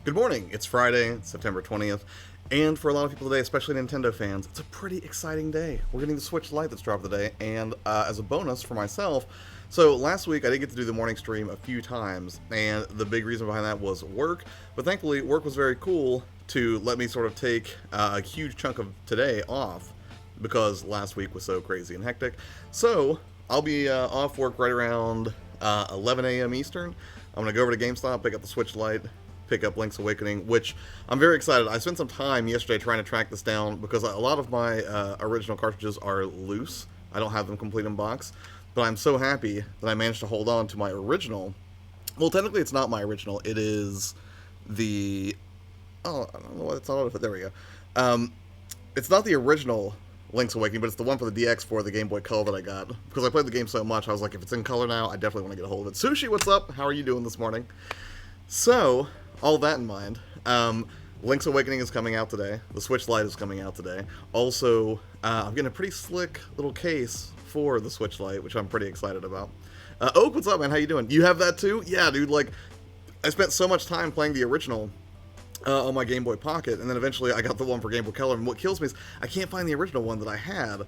Good morning. It's Friday, September 20th, and for a lot of people today, especially Nintendo fans, it's a pretty exciting day. We're getting the Switch Lite that's dropped today, and as a bonus for myself, so last week I did get to do the morning stream a few times, and the big reason behind that was work, but thankfully work was very cool to let me sort of take a huge chunk of today off because last week was so crazy and hectic. So I'll be off work right around 11 a.m. Eastern. I'm going to go over to GameStop, pick up the Switch Lite, pick up Link's Awakening, which I'm very excited. I spent some time yesterday trying to track this down because a lot of my original cartridges are loose. I don't have them complete in box, but I'm so happy that I managed to hold on to my original. Well, technically it's not my original. It is the... Oh, I don't know why it's not on it. There we go. It's not the original Link's Awakening, but it's the one for the DX for the Game Boy Color that I got. Because I played the game so much, I was like, if it's in color now, I definitely want to get a hold of it. Sushi, what's up? How are you doing this morning? So, all that in mind, Link's Awakening is coming out today. The Switch Lite is coming out today. Also, I'm getting a pretty slick little case for the Switch Lite, which I'm pretty excited about. Oak, what's up, man? How you doing? You have that too? Yeah, dude, like, I spent so much time playing the original on my Game Boy Pocket, and then eventually I got the one for Game Boy Color, and what kills me is I can't find the original one that I had.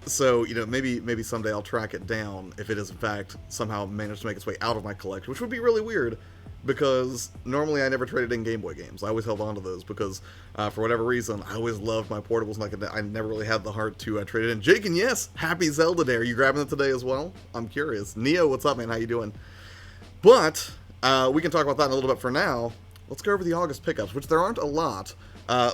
So, you know, maybe someday I'll track it down if it is, in fact, somehow managed to make its way out of my collection, which would be really weird, because normally I never traded in Game Boy games. I always held on to those because, for whatever reason, I always loved my portables, and I never really had the heart to trade it in. Jake, and yes, happy Zelda Day. Are you grabbing it today as well? I'm curious. Neo, what's up, man? How you doing? But, we can talk about that in a little bit. For now, let's go over the August pickups, which there aren't a lot.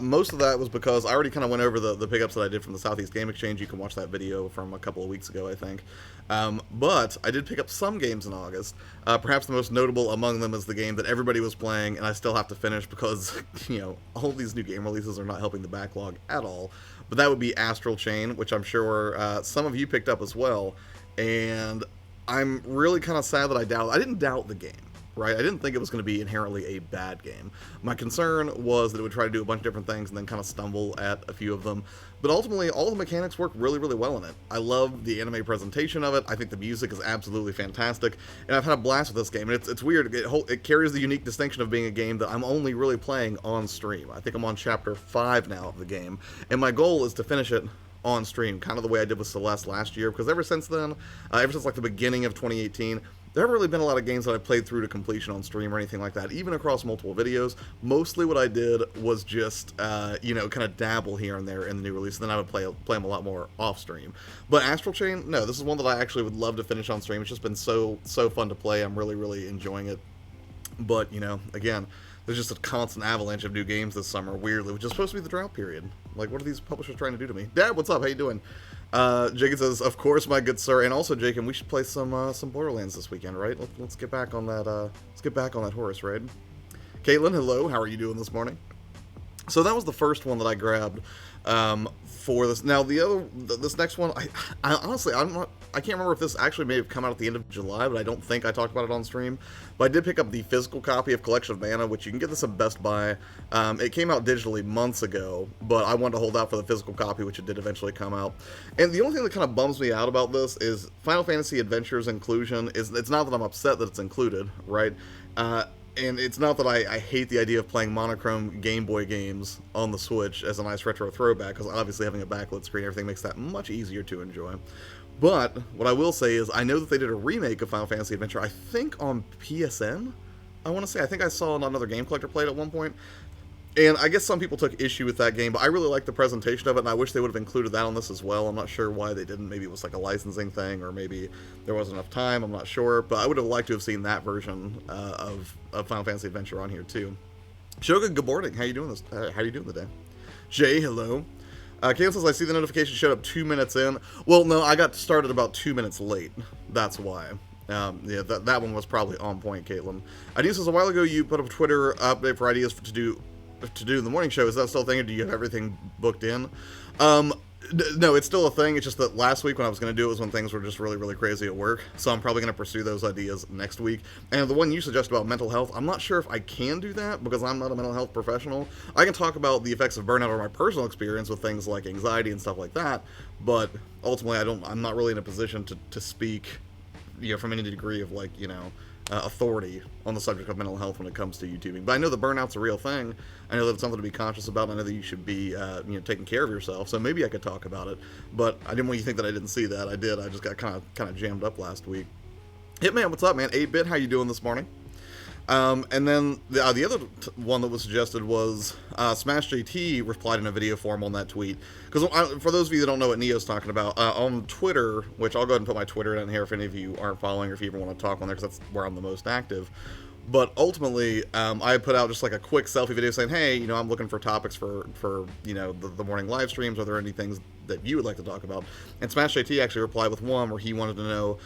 Most of that was because I already kind of went over the pickups that I did from the Southeast Game Exchange. You can watch that video from a couple of weeks ago, I think. But I did pick up some games in August. Perhaps the most notable among them is the game that everybody was playing, and I still have to finish because, you know, all these new game releases are not helping the backlog at all. But that would be Astral Chain, which I'm sure some of you picked up as well. And I'm really kind of sad that I didn't doubt the game. Right? I didn't think it was going to be inherently a bad game. My concern was that it would try to do a bunch of different things and then kind of stumble at a few of them. But ultimately, all the mechanics work really, really well in it. I love the anime presentation of it. I think the music is absolutely fantastic. And I've had a blast with this game. And it's weird. It carries the unique distinction of being a game that I'm only really playing on stream. I think I'm on chapter 5 now of the game. And my goal is to finish it on stream, kind of the way I did with Celeste last year. Because ever since then, ever since like the beginning of 2018, there haven't really been a lot of games that I played through to completion on stream or anything like that, even across multiple videos. Mostly what I did was just, you know, kind of dabble here and there in the new release, and then I would play them a lot more off stream. But Astral Chain, no, this is one that I actually would love to finish on stream. It's just been so fun to play. I'm really, really enjoying it. But, you know, again, there's just a constant avalanche of new games this summer, weirdly, which is supposed to be the drought period. Like, what are these publishers trying to do to me? Dad, what's up? How you doing? Jacob says, of course, my good sir. And also, Jacob, we should play some Borderlands this weekend, right? Let's get back on that, let's get back on that horse, right? Caitlin, hello. How are you doing this morning? So that was the first one that I grabbed for this. Now this next one, I honestly, I can't remember if this actually may have come out at the end of July, but I don't think I talked about it on stream. But I did pick up the physical copy of Collection of Mana, which you can get this at Best Buy. It came out digitally months ago, but I wanted to hold out for the physical copy, which it did eventually come out. And the only thing that kind of bums me out about this is Final Fantasy Adventures inclusion. It's not that I'm upset that it's included, right? And it's not that I hate the idea of playing monochrome Game Boy games on the Switch as a nice retro throwback, because obviously having a backlit screen, everything makes that much easier to enjoy. But what I will say is I know that they did a remake of Final Fantasy Adventure, I think on PSN, I want to say. I think I saw another Game Collector play it at one point. And I guess some people took issue with that game, but I really like the presentation of it, and I wish they would have included that on this as well. I'm not sure why they didn't. Maybe it was like a licensing thing, or maybe there wasn't enough time. I'm not sure, but I would have liked to have seen that version of Final Fantasy Adventure on here too. Shogun, good morning. How you doing how you doing today? Jay, hello. Caitlin says, I see the notification showed up 2 minutes in. Well, no, I got started about 2 minutes late. That's why. Yeah, that one was probably on point, Caitlin. Idea says, a while ago you put up a Twitter update for ideas to do in the morning show. Is that still a thing, or do you have everything booked in? No, it's still a thing. It's just that last week when I was going to do it was when things were just really, really crazy at work. So I'm probably going to pursue those ideas next week. And the one you suggest about mental health, I'm not sure if I can do that because I'm not a mental health professional. I can talk about the effects of burnout or my personal experience with things like anxiety and stuff like that. But ultimately, I'm not really in a position to speak, you know, from any degree of, like, you know, authority on the subject of mental health when it comes to YouTubing. But I know that burnout's a real thing. I know that it's something to be conscious about. I know that you should be, taking care of yourself. So maybe I could talk about it. But I didn't want you to think that I didn't see that. I did. I just got kind of jammed up last week. Hitman, what's up, man? 8-Bit, how you doing this morning? And then the other one that was suggested was Smash JT replied in a video form on that tweet. Because for those of you that don't know what Neo's talking about, on Twitter, which I'll go ahead and put my Twitter in here if any of you aren't following or if you even want to talk on there, because that's where I'm the most active. But ultimately, I put out just like a quick selfie video saying, hey, I'm looking for topics for the morning live streams. Are there any things that you would like to talk about? And Smash JT actually replied with one where he wanted to know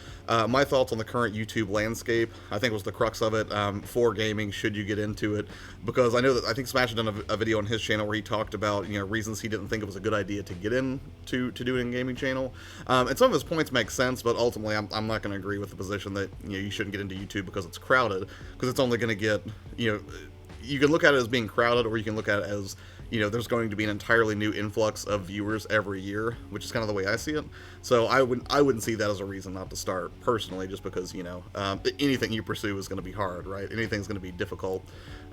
my thoughts on the current YouTube landscape. I think was the crux of it, for gaming. Should you get into it? Because I think Smash had done a video on his channel where he talked about reasons he didn't think it was a good idea to get into doing a gaming channel. And some of his points make sense, but ultimately I'm not going to agree with the position that you shouldn't get into YouTube because it's crowded. Because it's only going to get you can look at it as being crowded, or you can look at it as there's going to be an entirely new influx of viewers every year, which is kind of the way I see it. So I wouldn't see that as a reason not to start personally, just because anything you pursue is going to be hard, right? Anything's going to be difficult.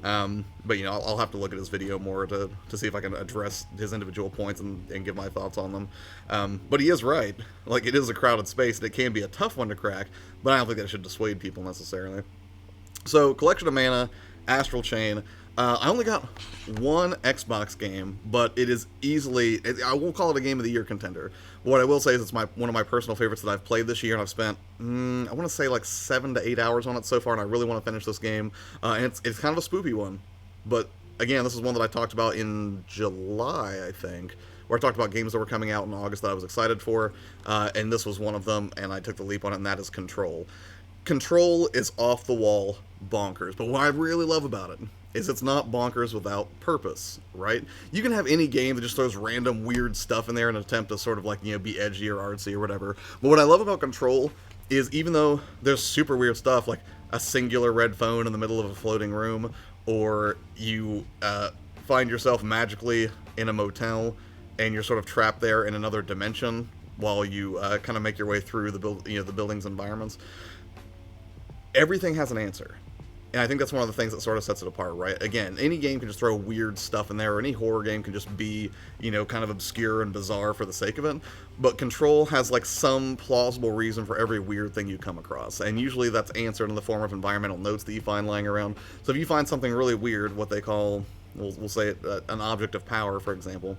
But I'll have to look at his video more to see if I can address his individual points and give my thoughts on them. But he is right. Like, it is a crowded space, and it can be a tough one to crack. But I don't think that should dissuade people necessarily. So, Collection of Mana, Astral Chain. I only got one Xbox game, but it is easily, I won't call it a Game of the Year contender. What I will say is it's one of my personal favorites that I've played this year, and I've spent, I want to say like 7 to 8 hours on it so far, and I really want to finish this game. And it's kind of a spoopy one. But again, this is one that I talked about in July, I think, where I talked about games that were coming out in August that I was excited for, and this was one of them, and I took the leap on it, and that is Control. Control is off the wall bonkers, but what I really love about it is it's not bonkers without purpose, right? You can have any game that just throws random weird stuff in there in an attempt to sort of like, be edgy or artsy or whatever. But what I love about Control is even though there's super weird stuff like a singular red phone in the middle of a floating room, or you find yourself magically in a motel and you're sort of trapped there in another dimension while you kind of make your way through the building's environments. Everything has an answer. And I think that's one of the things that sort of sets it apart, right? Again, any game can just throw weird stuff in there, or any horror game can just be, kind of obscure and bizarre for the sake of it. But Control has, like, some plausible reason for every weird thing you come across. And usually that's answered in the form of environmental notes that you find lying around. So if you find something really weird, what they call, we'll say it, an object of power, for example,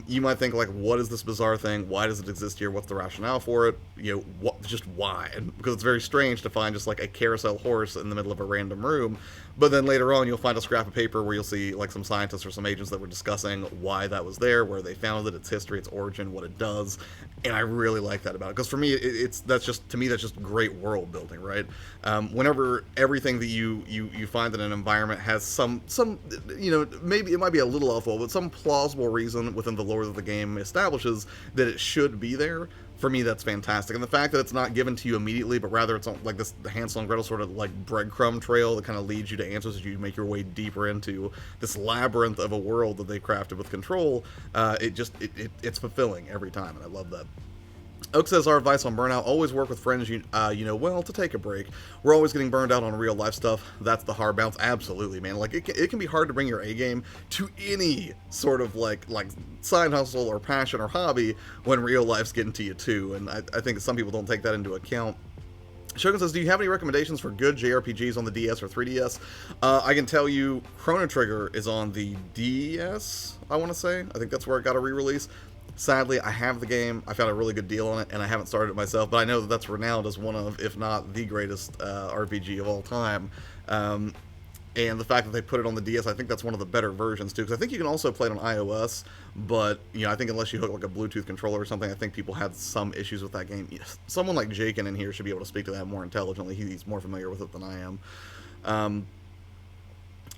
you might think, like, what is this bizarre thing? Why does it exist here? What's the rationale for it? Just why? Because it's very strange to find just, like, a carousel horse in the middle of a random room. But then later on, you'll find a scrap of paper where you'll see, like, some scientists or some agents that were discussing why that was there, where they found it, its history, its origin, what it does. And I really like that about it. Because for me, that's just great world building, right? Whenever everything that you find in an environment has some maybe it might be a little awful, but some plausible reason within the lore that the game establishes that it should be there, for me, that's fantastic. And the fact that it's not given to you immediately, but rather it's like this Hansel and Gretel sort of like breadcrumb trail that kind of leads you to answers as you make your way deeper into this labyrinth of a world that they crafted with Control, it's fulfilling every time, and I love that. Oak says, our advice on burnout, always work with friends you know well to take a break. We're always getting burned out on real life stuff. That's the hard balance. Absolutely, man. Like, it can be hard to bring your A game to any sort of like side hustle or passion or hobby when real life's getting to you too. And I think some people don't take that into account. Shogun says, do you have any recommendations for good JRPGs on the DS or 3DS? I can tell you Chrono Trigger is on the DS, I want to say. I think that's where it got a re-release. Sadly, I have the game. I found a really good deal on it, and I haven't started it myself, but I know that that's renowned as one of, if not the greatest RPG of all time. And the fact that they put it on the DS, I think that's one of the better versions, too, because I think you can also play it on iOS, but, I think unless you hook, like, a Bluetooth controller or something, I think people had some issues with that game. Someone like Jaken in here should be able to speak to that more intelligently. He's more familiar with it than I am.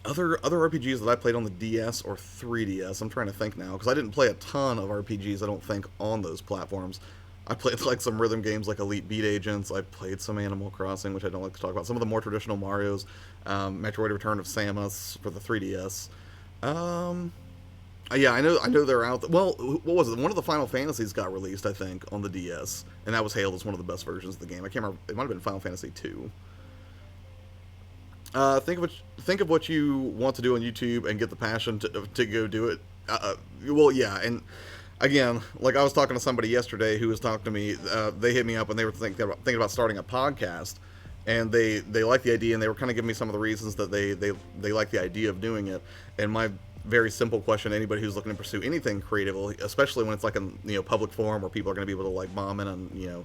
Other RPGs that I played on the DS or 3DS, I'm trying to think now, because I didn't play a ton of RPGs, I don't think, on those platforms. I played, like, some rhythm games like Elite Beat Agents, I played some Animal Crossing, which I don't like to talk about, some of the more traditional Marios, Metroid Return of Samus for the 3DS. Yeah, I know they're out there. Well, what was it? One of the Final Fantasies got released, I think, on the DS, and that was hailed as one of the best versions of the game. I can't remember, it might have been Final Fantasy 2. Think of what you want to do on YouTube and get the passion to go do it. Well, yeah, and again, like I was talking to somebody yesterday who was talking to me. They hit me up and they were thinking about starting a podcast, and they like the idea, and they were kind of giving me some of the reasons that they like the idea of doing it. And my very simple question to anybody who's looking to pursue anything creative, especially when it's like a public forum where people are going to be able to like bomb in and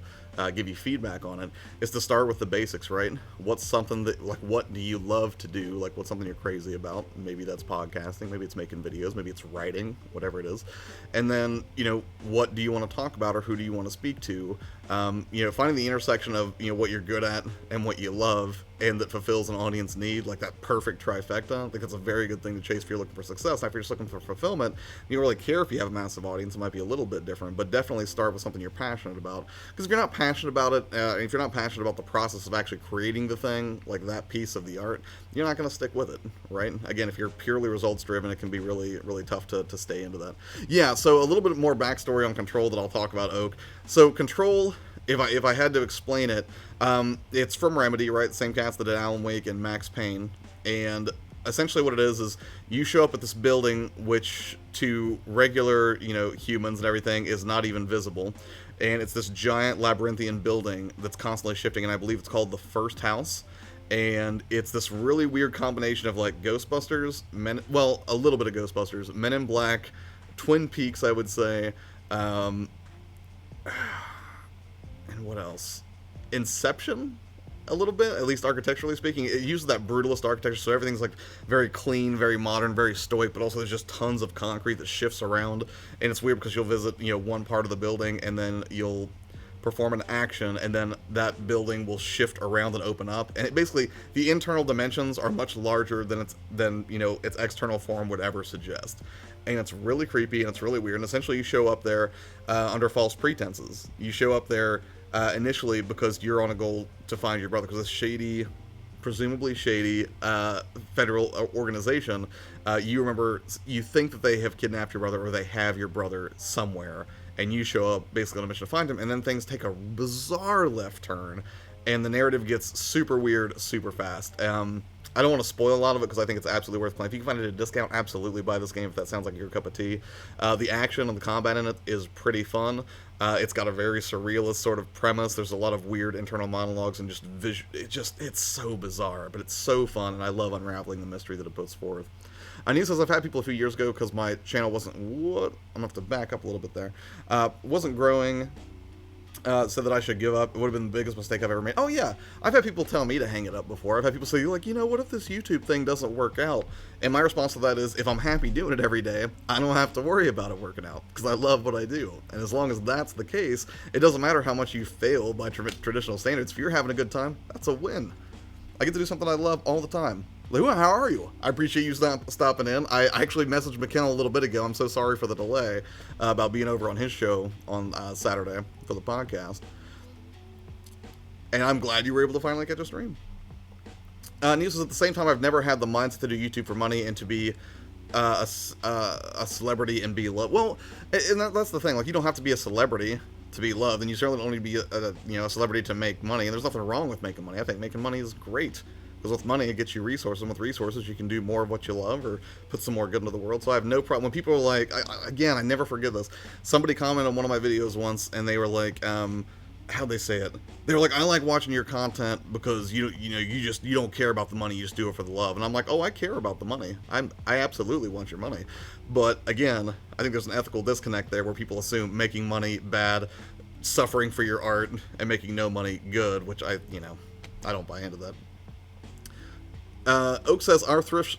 give you feedback on it, is to start with the basics, right? What's something that, like, what do you love to do? Like, what's something you're crazy about? Maybe that's podcasting, maybe it's making videos, maybe it's writing, whatever it is. And then, what do you want to talk about, or who do you want to speak to? Finding the intersection of, what you're good at and what you love, and that fulfills an audience need, like that perfect trifecta. I think that's a very good thing to chase if you're looking for success. Now, if you're just looking for fulfillment, you don't really care if you have a massive audience. It might be a little bit different, but definitely start with something you're passionate about. Because if you're not passionate about it, if you're not passionate about the process of actually creating the thing, like that piece of the art, you're not going to stick with it, right? Again, if you're purely results driven, it can be really, really tough to stay into that. Yeah, so a little bit more backstory on Control that I'll talk about, Oak. So Control, if I had to explain it, it's from Remedy, right? The same cast that did Alan Wake and Max Payne. And essentially what it is you show up at this building, which to regular, humans and everything is not even visible. And it's this giant labyrinthian building that's constantly shifting, and I believe it's called the First House. And it's this really weird combination of like Ghostbusters, a little bit of Ghostbusters, Men in Black, Twin Peaks, I would say, and what else? Inception, a little bit, at least architecturally speaking. It uses that brutalist architecture, so everything's like very clean, very modern, very stoic, but also there's just tons of concrete that shifts around. And it's weird because you'll visit, one part of the building, and then you'll perform an action, and then that building will shift around and open up. And basically, the internal dimensions are much larger than its external form would ever suggest. And it's really creepy, and it's really weird. And essentially, you show up there under false pretenses. You show up there initially because you're on a goal to find your brother, because this presumably shady federal organization, you think that they have kidnapped your brother, or they have your brother somewhere, and you show up basically on a mission to find him, and then things take a bizarre left turn, and the narrative gets super weird super fast. I don't want to spoil a lot of it because I think it's absolutely worth playing. If you can find it at a discount, absolutely buy this game if that sounds like your cup of tea. The action and the combat in it is pretty fun. It's got a very surrealist sort of premise. There's a lot of weird internal monologues and it's so bizarre, but it's so fun, and I love unraveling the mystery that it puts forth. News says, I've had people a few years ago because my channel wasn't, I'm going to have to back up a little bit there, wasn't growing, said that I should give up. It would have been the biggest mistake I've ever made. Oh yeah, I've had people tell me to hang it up before. I've had people say, like, what if this YouTube thing doesn't work out? And my response to that is, if I'm happy doing it every day, I don't have to worry about it working out, because I love what I do. And as long as that's the case, it doesn't matter how much you fail by traditional standards. If you're having a good time, that's a win. I get to do something I love all the time. Lou, how are you? I appreciate you stopping in. I actually messaged McKenna a little bit ago. I'm so sorry for the delay about being over on his show on Saturday for the podcast. And I'm glad you were able to finally catch a stream. News is, at the same time, I've never had the mindset to do YouTube for money and to be a celebrity and be loved. Well, and that's the thing. Like, you don't have to be a celebrity to be loved, and you certainly don't need to be a celebrity to make money. And there's nothing wrong with making money. I think making money is great. Because with money, it gets you resources, and with resources, you can do more of what you love or put some more good into the world. So I have no problem. When people are like, I never forget this. Somebody commented on one of my videos once, and they were like, how'd they say it? They were like, I like watching your content because you don't care about the money, you just do it for the love. And I'm like, oh, I care about the money. I absolutely want your money. But again, I think there's an ethical disconnect there where people assume making money bad, suffering for your art, and making no money good, which I don't buy into that. Oak says, our thrift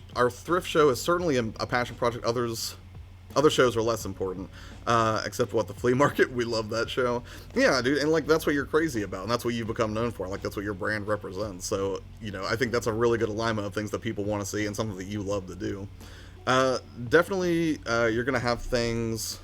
show is certainly a passion project. Other shows are less important, except what the flea market. We love that show. Yeah, dude, and like that's what you're crazy about, and that's what you've become known for. Like that's what your brand represents. So I think that's a really good alignment of things that people want to see and something that you love to do. Definitely, you're gonna have things.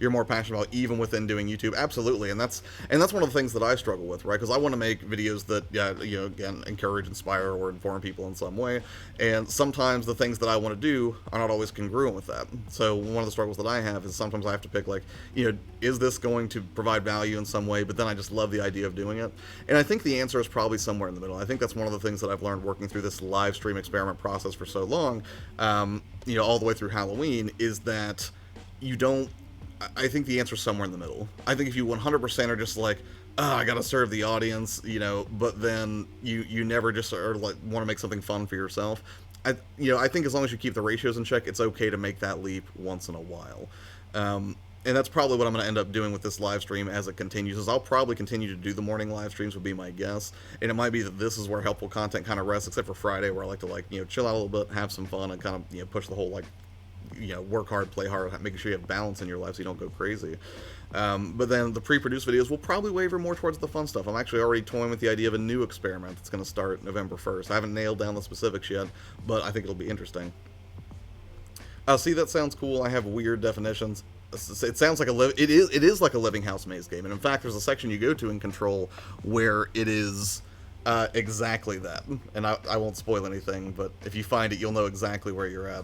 you're more passionate about even within doing YouTube. Absolutely, and that's one of the things that I struggle with, right? Because I want to make videos that, yeah, you know, again, encourage, inspire, or inform people in some way, and sometimes the things that I want to do are not always congruent with that. So one of the struggles that I have is sometimes I have to pick, like, you know, is this going to provide value in some way? But then I just love the idea of doing it, and I think the answer is probably somewhere in the middle. I think that's one of the things that I've learned working through this live stream experiment process for so long, you know, all the way through Halloween, is that you don't. I think the answer is somewhere in the middle. I think if you 100% are just like, oh, I gotta serve the audience, you know, but then you never just are like want to make something fun for yourself. I think as long as you keep the ratios in check, it's okay to make that leap once in a while. And that's probably what I'm going to end up doing with this live stream as it continues, is I'll probably continue to do the morning live streams, would be my guess. And it might be that this is where helpful content kind of rests, except for Friday, where I like to, like, you know, chill out a little bit, have some fun, and kind of, you know, push the whole, like, you know, work hard, play hard, making sure you have balance in your life so you don't go crazy. But then the pre-produced videos will probably waver more towards the fun stuff. I'm actually already toying with the idea of a new experiment that's going to start November 1st. I haven't nailed down the specifics yet, but I think it'll be interesting. See, that sounds cool. I have weird definitions. It sounds like it is like a living house maze game, and in fact, there's a section you go to in Control where it is exactly that. And I won't spoil anything, but if you find it, you'll know exactly where you're at.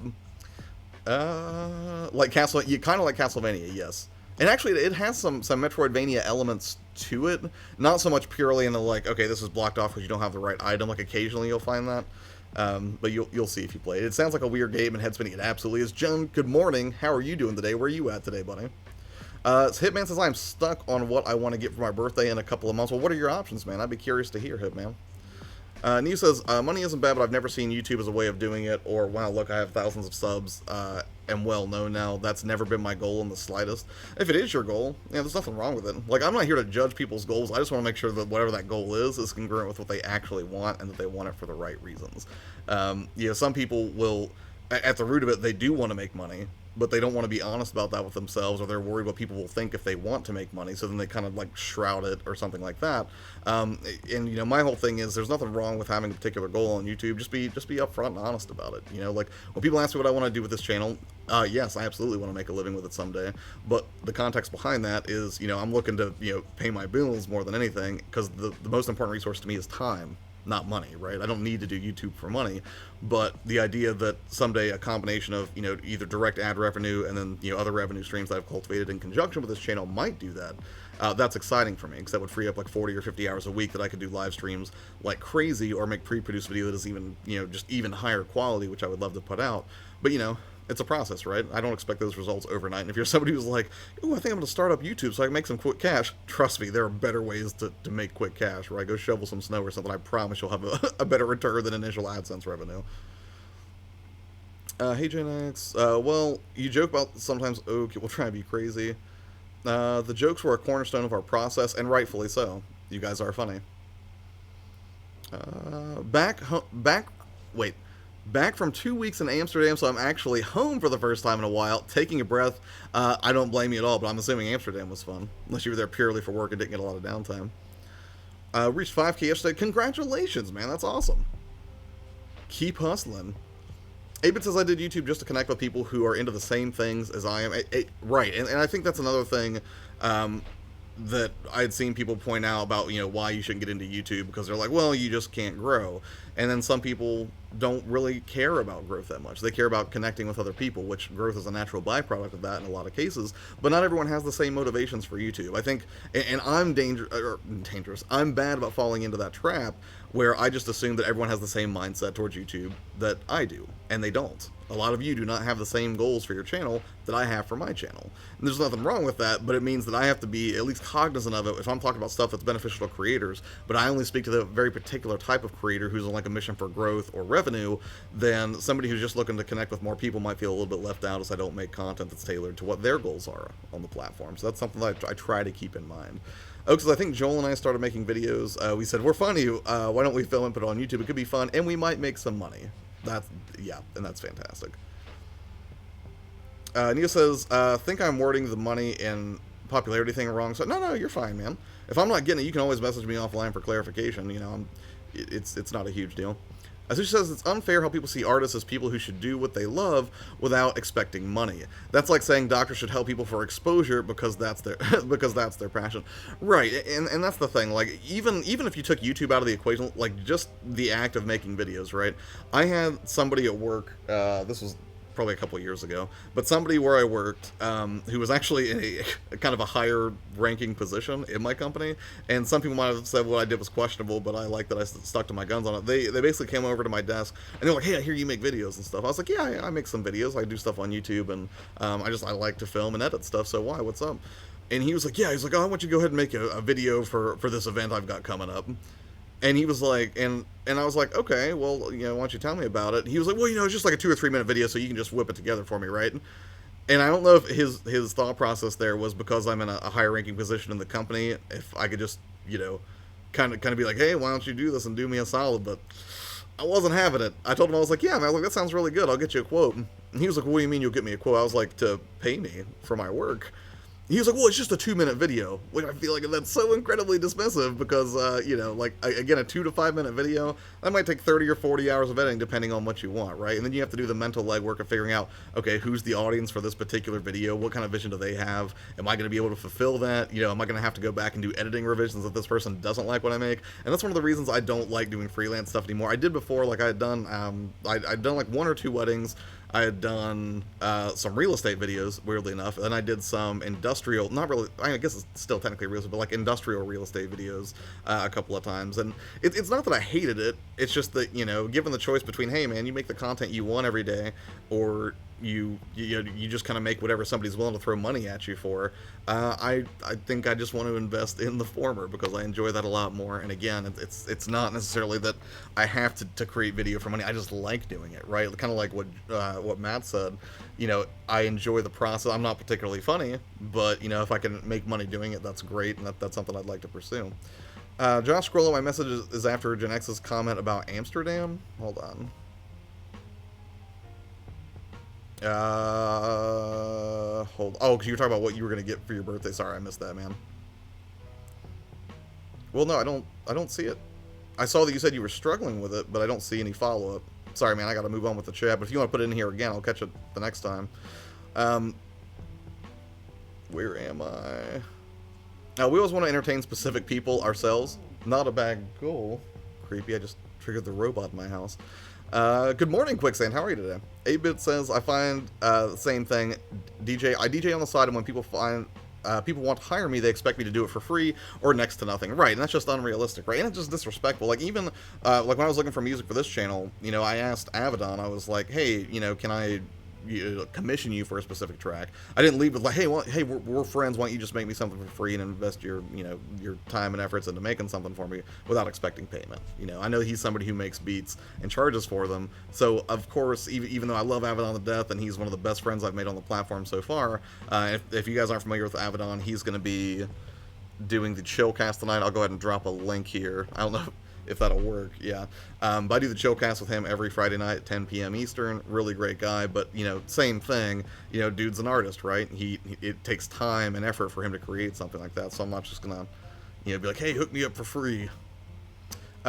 Like you kind of like Castlevania, yes. And actually, it has some Metroidvania elements to it. Not so much purely in the, like, okay, this is blocked off because you don't have the right item. Like, occasionally you'll find that. But you'll see if you play it. It sounds like a weird game and head spinning. It absolutely is. John, good morning. How are you doing today? Where are you at today, buddy? So Hitman says, I'm stuck on what I want to get for my birthday in a couple of months. Well, what are your options, man? I'd be curious to hear, Hitman. Neil says, money isn't bad, but I've never seen YouTube as a way of doing it, or, wow, look, I have thousands of subs, am well known now. That's never been my goal in the slightest. If it is your goal, yeah, there's nothing wrong with it. Like, I'm not here to judge people's goals. I just want to make sure that whatever that goal is congruent with what they actually want, and that they want it for the right reasons. You know, some people will, at the root of it, they do want to make money, but they don't want to be honest about that with themselves, or they're worried what people will think if they want to make money, so then they kind of, like, shroud it or something like that. And, you know, my whole thing is there's nothing wrong with having a particular goal on YouTube. Just be upfront and honest about it. You know, like, when people ask me what I want to do with this channel, yes, I absolutely want to make a living with it someday, but the context behind that is, you know, I'm looking to, you know, pay my bills more than anything, because the most important resource to me is time, not money, right? I don't need to do YouTube for money, but the idea that someday a combination of, you know, either direct ad revenue and then, you know, other revenue streams that I've cultivated in conjunction with this channel might do that, that's exciting for me, because that would free up like 40 or 50 hours a week that I could do live streams like crazy, or make pre-produced video that is even, you know, just even higher quality, which I would love to put out. But, you know, it's a process, right? I don't expect those results overnight. And if you're somebody who's like, ooh, I think I'm going to start up YouTube so I can make some quick cash, trust me, there are better ways to make quick cash, right? Go shovel some snow or something. I promise you'll have a better return than initial AdSense revenue. Hey, JNX. Well, you joke about sometimes, okay, we'll try and be crazy. The jokes were a cornerstone of our process, and rightfully so. You guys are funny. Back from 2 weeks in Amsterdam, so I'm actually home for the first time in a while, taking a breath. I don't blame you at all, but I'm assuming Amsterdam was fun, unless you were there purely for work and didn't get a lot of downtime. Reached 5K yesterday. Congratulations, man. That's awesome. Keep hustling. Aben says, I did YouTube just to connect with people who are into the same things as I am. Right, and I think that's another thing that I had seen people point out about, you know, why you shouldn't get into YouTube, because they're like, well, you just can't grow. And then some people don't really care about growth that much. They care about connecting with other people, which growth is a natural byproduct of that in a lot of cases, but not everyone has the same motivations for YouTube. I think, and I'm dangerous, I'm bad about falling into that trap where I just assume that everyone has the same mindset towards YouTube that I do, and they don't. A lot of you do not have the same goals for your channel that I have for my channel. And there's nothing wrong with that, but it means that I have to be at least cognizant of it if I'm talking about stuff that's beneficial to creators, but I only speak to the very particular type of creator who's on like a mission for growth or revenue. Then somebody who's just looking to connect with more people might feel a little bit left out, as I don't make content that's tailored to what their goals are on the platform. So that's something that I try to keep in mind. Oh, because I think Joel and I started making videos. We said, we're funny, why don't we film and put it on YouTube? It could be fun, and we might make some money. Yeah, and that's fantastic. Neil says, think I'm wording the money and popularity thing wrong. So no, you're fine, man. If I'm not getting it, you can always message me offline for clarification. You know, it's not a huge deal. As she says, it's unfair how people see artists as people who should do what they love without expecting money. That's like saying doctors should help people for exposure because that's their because that's their passion. Right, and that's the thing. Like even if you took YouTube out of the equation, like just the act of making videos, right? I had somebody at work. This was probably a couple of years ago, but somebody where I worked who was actually in a kind of a higher ranking position in my company, and some people might have said what I did was questionable, but I like that I stuck to my guns on it. They basically came over to my desk and they're like, "Hey, I hear you make videos and stuff." I was like, "Yeah, I make some videos. I do stuff on YouTube, and I like to film and edit stuff. So why? What's up?" And he was like, "Yeah." He's like, "Oh, I want you to go ahead and make a video for this event I've got coming up." And he was like, and I was like, okay, well, why don't you tell me about it? He was like, well, it's just like a 2 or 3 minute video, so you can just whip it together for me, right? And I don't know if his thought process there was because I'm in a higher ranking position in the company, if I could just, kind of be like, hey, why don't you do this and do me a solid? But I wasn't having it. I told him, I was like, yeah, man, I was like, that sounds really good. I'll get you a quote. And he was like, what do you mean you'll get me a quote? I was like, to pay me for my work. He was like, well, it's just a 2 minute video, which I feel like that's so incredibly dismissive because, again, a 2 to 5 minute video, that might take 30 or 40 hours of editing depending on what you want, right? And then you have to do the mental legwork of figuring out, okay, who's the audience for this particular video? What kind of vision do they have? Am I going to be able to fulfill that? Am I going to have to go back and do editing revisions if this person doesn't like what I make? And that's one of the reasons I don't like doing freelance stuff anymore. I did before, like I had done, I'd done like 1 or 2 weddings. I had done some real estate videos, weirdly enough, and I did some industrial, not really, I guess it's still technically real estate, but like industrial real estate videos a couple of times. And it's not that I hated it, it's just that, given the choice between, hey man, you make the content you want every day, or you just kind of make whatever somebody's willing to throw money at you for, I think I just want to invest in the former because I enjoy that a lot more. And again, it's not necessarily that I have to create video for money. I just like doing it, right? Kind of like what Matt said. I enjoy the process. I'm not particularly funny, but if I can make money doing it, that's great, and that's something I'd like to pursue. Josh Scrollo, my message is after Gen X's comment about Amsterdam. Hold on. Oh, because you were talking about what you were gonna get for your birthday. Sorry, I missed that, man. Well, no, I don't see it. I saw that you said you were struggling with it, but I don't see any follow-up. Sorry, man, I gotta move on with the chat, but if you want to put it in here again, I'll catch it the next time. Where am I? Now, we always want to entertain specific people ourselves. Not a bad goal. Creepy, I just triggered the robot in my house. Good morning, Quicksand. How are you today? 8-Bit says, I find the same thing. I DJ on the side, and when people people want to hire me, they expect me to do it for free or next to nothing. Right, and that's just unrealistic, right? And it's just disrespectful. Like, even, like, when I was looking for music for this channel, I asked Avedon, I was like, hey, can I commission you for a specific track? I didn't leave with like, hey, we're friends, why don't you just make me something for free and invest your your time and efforts into making something for me without expecting payment. I know he's somebody who makes beats and charges for them, so of course, even though I love Avedon to death and he's one of the best friends I've made on the platform so far, if you guys aren't familiar with Avedon, he's going to be doing the Chillcast tonight. I'll go ahead and drop a link here. I don't know if that'll work, yeah. But I do the Chillcast with him every Friday night at 10 p.m. Eastern. Really great guy, but, same thing. Dude's an artist, right? It takes time and effort for him to create something like that, so I'm not just gonna, be like, hey, hook me up for free.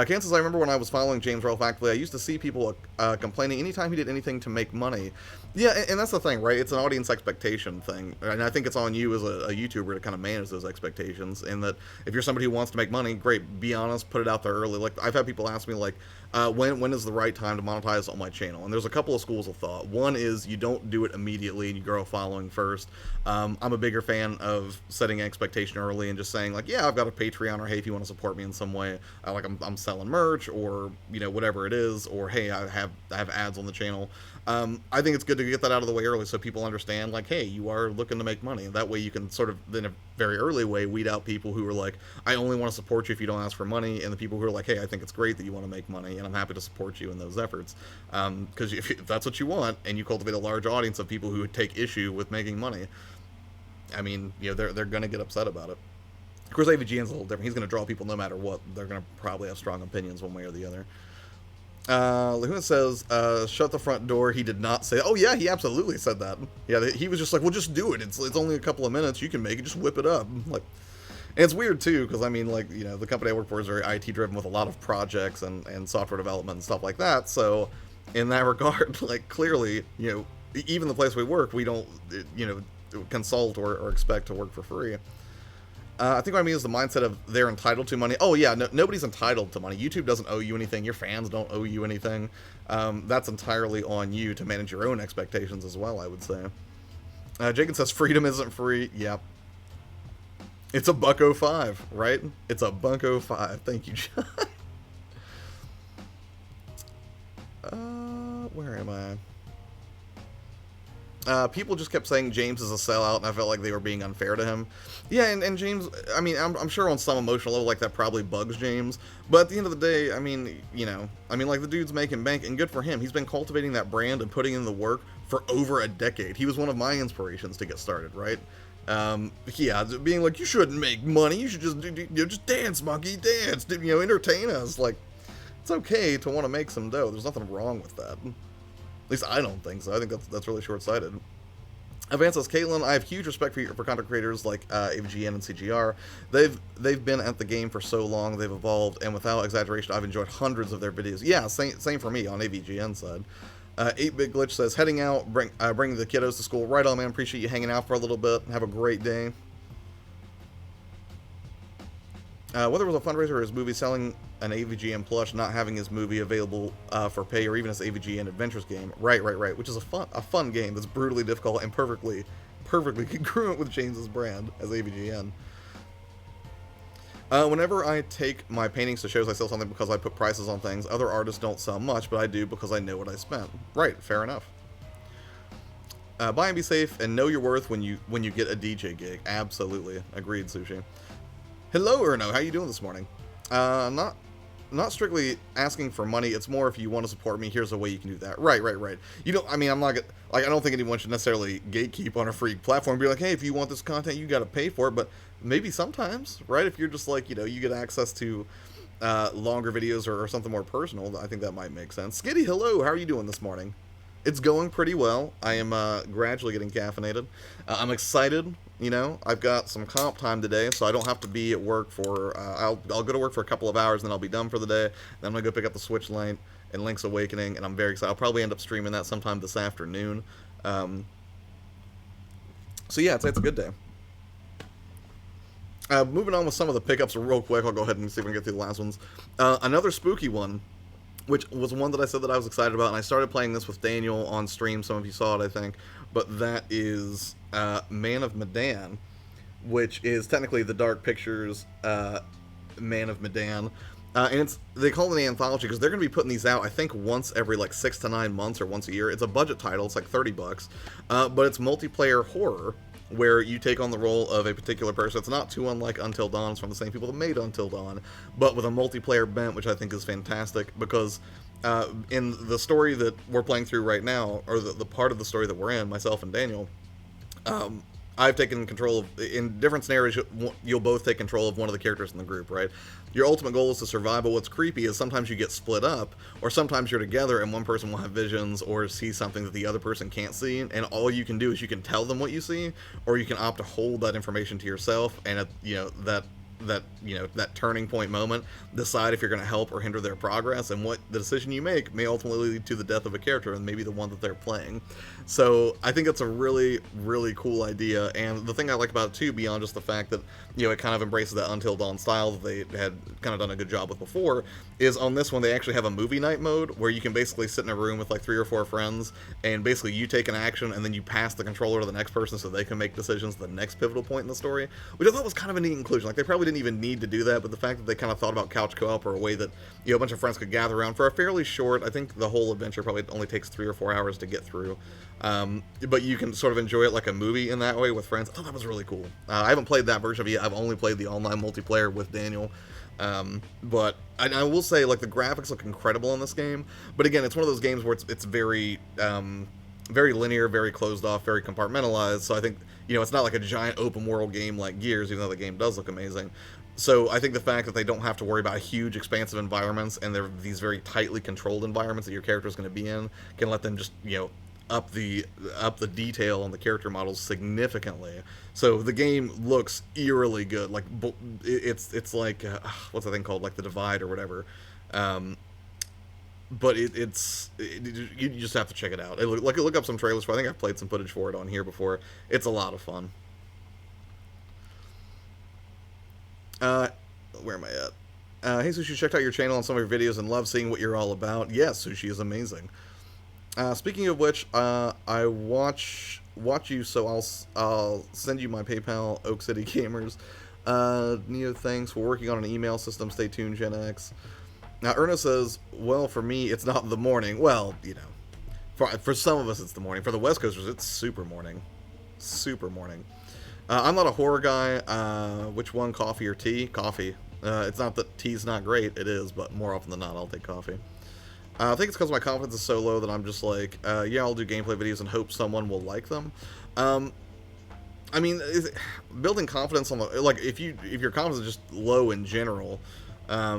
Kansas, I remember when I was following James Rolfe actively, I used to see people complaining anytime he did anything to make money. Yeah, and that's the thing, right? It's an audience expectation thing. And I think it's on you as a YouTuber to kind of manage those expectations. And that if you're somebody who wants to make money, great, be honest, put it out there early. Like, I've had people ask me, like, when is the right time to monetize on my channel? And there's a couple of schools of thought. One is you don't do it immediately and you grow a following first. I'm a bigger fan of setting an expectation early and just saying, like, yeah, I've got a Patreon, or hey, if you want to support me in some way, like I'm selling merch, or whatever it is, or hey, I have ads on the channel. I think it's good to get that out of the way early so people understand, like, hey, you are looking to make money. That way you can sort of, in a very early way, weed out people who are like, I only want to support you if you don't ask for money, and the people who are like, hey, I think it's great that you want to make money, and I'm happy to support you in those efforts. Because if that's what you want, and you cultivate a large audience of people who would take issue with making money, I mean, they're going to get upset about it. Of course, AVGN's a little different. He's going to draw people no matter what. They're going to probably have strong opinions one way or the other. Lehuna says, shut the front door. He did not say, oh yeah, he absolutely said that. Yeah, he was just like, well, just do it. It's only a couple of minutes. You can make it. Just whip it up. Like, And it's weird too, because I mean, like, the company I work for is very IT driven with a lot of projects and software development and stuff like that. So, in that regard, like, clearly, even the place we work, we don't, consult or expect to work for free. I think what I mean is the mindset of they're entitled to money. Oh yeah, no, nobody's entitled to money. YouTube doesn't owe you anything. Your fans don't owe you anything. That's entirely on you to manage your own expectations as well, I would say. Jacob says freedom isn't free. Yep. It's a $1.05, right? It's a $1.05. Thank you, John. Where am I? People just kept saying James is a sellout, and I felt like they were being unfair to him. Yeah, and James, I mean, I'm sure on some emotional level, like, that probably bugs James. But at the end of the day, I mean, like, the dude's making bank, and good for him. He's been cultivating that brand and putting in the work for over a decade. He was one of my inspirations to get started, right? Yeah, being like, you shouldn't make money, you should just dance, monkey, dance, entertain us. Like, it's okay to want to make some dough. There's nothing wrong with that. At least I don't think so. I think that's really short-sighted. Advance says, Caitlin, I have huge respect for content creators like AVGN and CGR. They've been at the game for so long, they've evolved, and without exaggeration, I've enjoyed hundreds of their videos. Yeah, same for me on AVGN side. 8-Bit Glitch says, heading out, bring the kiddos to school. Right on, man. Appreciate you hanging out for a little bit. Have a great day. Whether it was a fundraiser or his movie selling an AVGN plush, not having his movie available for pay, or even his AVGN Adventures game. Right. Which is a fun game that's brutally difficult and perfectly congruent with James's brand as AVGN. Whenever I take my paintings to shows, I sell something because I put prices on things. Other artists don't sell much, but I do because I know what I spent. Right, fair enough. Buy and be safe, and know your worth when you get a DJ gig. Absolutely, agreed, Sushi. Hello, Erno. How you doing this morning? Not strictly asking for money. It's more if you want to support me, here's a way you can do that. Right. I mean, I'm not like, I don't think anyone should necessarily gatekeep on a free platform and be like, hey, if you want this content, you got to pay for it. But maybe sometimes, right? If you're just like, you get access to longer videos or something more personal, I think that might make sense. Skitty, hello. How are you doing this morning? It's going pretty well. I am gradually getting caffeinated. I'm excited. I've got some comp time today, so I don't have to be at work for, I'll go to work for a couple of hours, and then I'll be done for the day. Then I'm going to go pick up the Switch Lite and Link's Awakening, and I'm very excited. I'll probably end up streaming that sometime this afternoon. So yeah, it's a good day. Moving on with some of the pickups real quick, I'll go ahead and see if we can get through the last ones. Another spooky one, which was one that I said that I was excited about, and I started playing this with Daniel on stream. Some of you saw it, I think. But that is Man of Medan, which is technically the Dark Pictures Man of Medan. And they call it an anthology because they're going to be putting these out, I think, once every, 6 to 9 months or once a year. It's a budget title. It's like $30. But it's multiplayer horror, where you take on the role of a particular person. It's not too unlike Until Dawn. It's from the same people that made Until Dawn, but with a multiplayer bent, which I think is fantastic, because in the story that we're playing through right now, or the part of the story that we're in, myself and Daniel, I've taken control of, in different scenarios, you'll both take control of one of the characters in the group, right? Your ultimate goal is to survive, but what's creepy is sometimes you get split up, or sometimes you're together and one person will have visions or see something that the other person can't see, and all you can do is you can tell them what you see, or you can opt to hold that information to yourself, and that turning point moment, decide if you're going to help or hinder their progress, and what the decision you make may ultimately lead to the death of a character, and maybe the one that they're playing. So I think that's a really, really cool idea, and the thing I like about it too, beyond just the fact that, it kind of embraces that Until Dawn style that they had kind of done a good job with before, is on this one they actually have a movie night mode, where you can basically sit in a room with 3 or 4 friends, and basically you take an action, and then you pass the controller to the next person so they can make decisions at the next pivotal point in the story, which I thought was kind of a neat inclusion. They probably didn't even need to do that, but the fact that they kind of thought about couch co-op, or a way that a bunch of friends could gather around for a fairly short, I think the whole adventure probably only takes 3 or 4 hours to get through, but you can sort of enjoy it like a movie in that way with friends. I thought that was really cool. I haven't played that version of it yet. I've only played the online multiplayer with Daniel, but I will say, the graphics look incredible in this game, but again, it's one of those games where it's very very linear, very closed off, very compartmentalized, so I think, it's not like a giant open world game like Gears, even though the game does look amazing. So I think the fact that they don't have to worry about huge, expansive environments, and they're these very tightly controlled environments that your character is going to be in, can let them just, up the detail on the character models significantly. So the game looks eerily good. Like it's like what's that thing called? Like the Divide or whatever. But you just have to check it out. Look up some trailers for. I think I've played some footage for it on here before. It's a lot of fun. Where am I at? Hey Sushi, checked out your channel and some of your videos and love seeing what you're all about. Yes, Sushi is amazing. Speaking of which, I watch you, so I'll send you my PayPal, Oak City Gamers. Neo, thanks. We're working on an email system. Stay tuned, Gen X. Now, Erna says, well, for me, it's not the morning. Well, you know, for some of us, it's the morning. For the West Coasters, it's super morning. Super morning. I'm not a horror guy. Which one, coffee or tea? Coffee. It's not that tea's not great. It is, but more often than not, I'll take coffee. I think it's because my confidence is so low that I'm just like, yeah, I'll do gameplay videos and hope someone will like them. I mean, building confidence on the, like, if your confidence is just low in general, I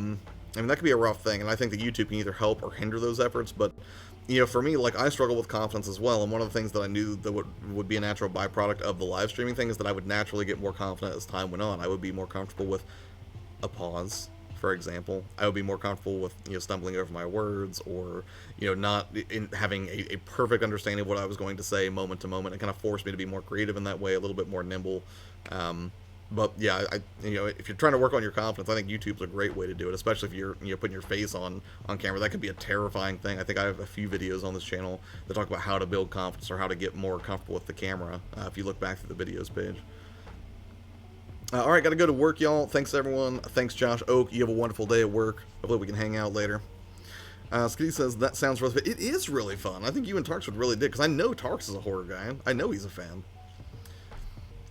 mean, that could be a rough thing, and I think that YouTube can either help or hinder those efforts, but, you know, for me, like, I struggle with confidence as well, and one of the things that I knew that would be a natural byproduct of the live streaming thing is that I would naturally get more confident as time went on. I would be more comfortable with a pause, for example. I would be more comfortable with, you know, stumbling over my words, or, you know, not having a perfect understanding of what I was going to say moment to moment. It kind of forced me to be more creative in that way, a little bit more nimble. But yeah, you know, if you're trying to work on your confidence, I think YouTube's a great way to do it, especially if you're, you know, putting your face on camera. That could be a terrifying thing. I think I have a few videos on this channel that talk about how to build confidence or how to get more comfortable with the camera, if you look back through the videos page. Alright, gotta go to work, y'all. Thanks, everyone. Thanks, Josh Oak. You have a wonderful day at work. Hopefully we can hang out later. Skitty says, that sounds really fun. It is really fun. I think you and Tarks would really dig, because I know Tarks is a horror guy. I know he's a fan.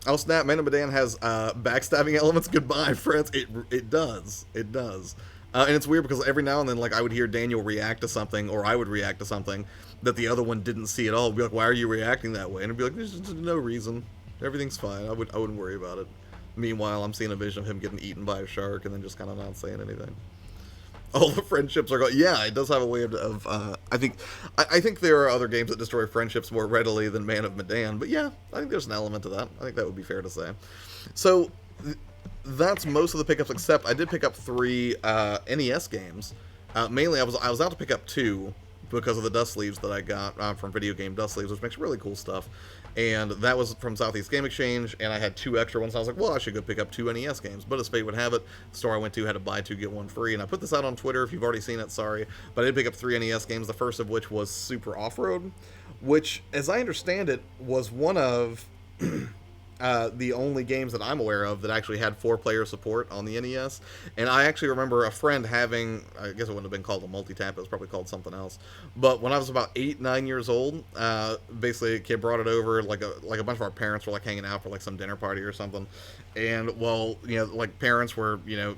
Oh snap, Man of Medan has backstabbing elements. Goodbye, friends. It does. It does. And it's weird because every now and then, like, I would hear Daniel react to something, or I would react to something that the other one didn't see at all. I'd be like, why are you reacting that way? And it'd be like, there's just no reason. Everything's fine. I wouldn't worry about it. Meanwhile, I'm seeing a vision of him getting eaten by a shark and then just kind of not saying anything. All the friendships are going. Yeah, it does have a way of I think there are other games that destroy friendships more readily than Man of Medan, but yeah, I think there's an element to that. I think that would be fair to say. So that's most of the pickups, except I did pick up 3 NES games. Mainly, I was out to pick up 2 because of the dust sleeves that I got from Video Game Dust Sleeves, which makes really cool stuff. And that was from Southeast Game Exchange, and I had 2 extra ones. I was like, well, I should go pick up 2 NES games. But as fate would have it, the store I went to had a buy 2, get 1 free. And I put this out on Twitter. If you've already seen it, sorry. But I did pick up 3 NES games, the first of which was Super Off-Road, which, as I understand it, was one of the only games that I'm aware of that actually had 4-player support on the NES. And I actually remember a friend having, I guess it wouldn't have been called a multi-tap, it was probably called something else. But when I was about 8, 9 years old, basically a kid brought it over, like a bunch of our parents were like hanging out for like some dinner party or something. And while, you know, like parents were, you know,